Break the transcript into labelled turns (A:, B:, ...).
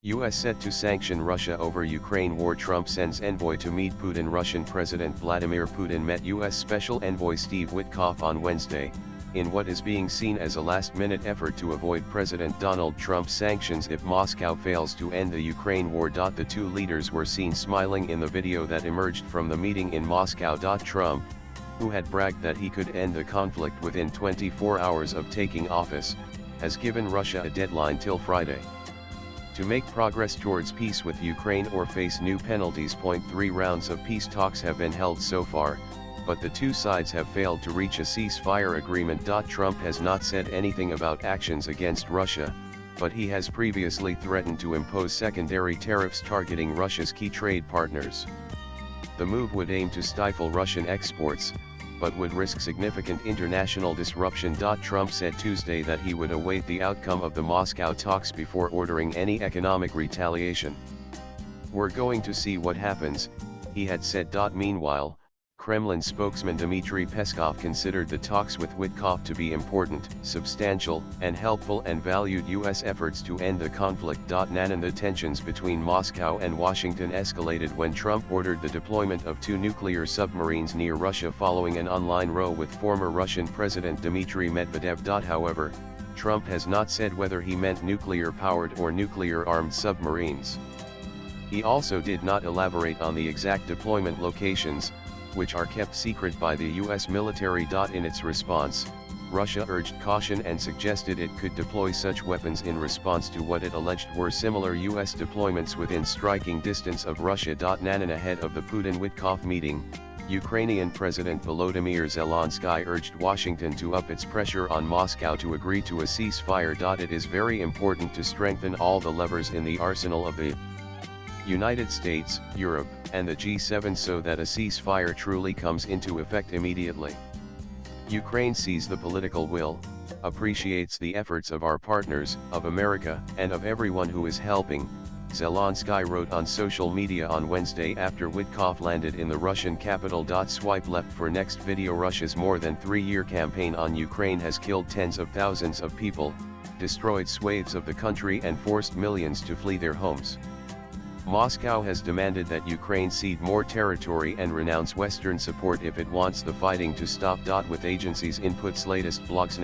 A: US set to sanction Russia over Ukraine war. Trump sends envoy to meet Putin. Russian President Vladimir Putin met US Special Envoy Steve Witkoff on Wednesday, in what is being seen as a last-minute effort to avoid President Donald Trump's sanctions if Moscow fails to end the Ukraine war. The two leaders were seen smiling in the video that emerged from the meeting in Moscow. Trump, who had bragged that he could end the conflict within 24 hours of taking office, has given Russia a deadline till Friday to make progress towards peace with Ukraine or face new penalties. 3 rounds of peace talks have been held so far, but the two sides have failed to reach a ceasefire agreement. Trump has not said anything about actions against Russia, but he has previously threatened to impose secondary tariffs targeting Russia's key trade partners. The move would aim to stifle Russian exports, but would risk significant international disruption. Trump said Tuesday that he would await the outcome of the Moscow talks before ordering any economic retaliation. "We're going to see what happens," he had said. Meanwhile, Kremlin spokesman Dmitry Peskov considered the talks with Witkoff to be important, substantial, and helpful, and valued U.S. efforts to end the conflict. The tensions between Moscow and Washington escalated when Trump ordered the deployment of 2 nuclear submarines near Russia following an online row with former Russian President Dmitry Medvedev. However, Trump has not said whether he meant nuclear-powered or nuclear-armed submarines. He also did not elaborate on the exact deployment locations, which are kept secret by the U.S. military. In its response, Russia urged caution and suggested it could deploy such weapons in response to what it alleged were similar U.S. deployments within striking distance of Russia. Ahead of the Putin-Witkoff meeting, Ukrainian President Volodymyr Zelensky urged Washington to up its pressure on Moscow to agree to a ceasefire. "It is very important to strengthen all the levers in the arsenal of the United States, Europe, and the G7 so that a ceasefire truly comes into effect immediately. Ukraine sees the political will, appreciates the efforts of our partners, of America, and of everyone who is helping," Zelensky wrote on social media on Wednesday after Witkoff landed in the Russian capital. Swipe left for next video. Russia's more than 3-year campaign on Ukraine has killed tens of thousands of people, destroyed swathes of the country, and forced millions to flee their homes. Moscow has demanded that Ukraine cede more territory and renounce Western support if it wants the fighting to stop. With agency's inputs, latest blogs.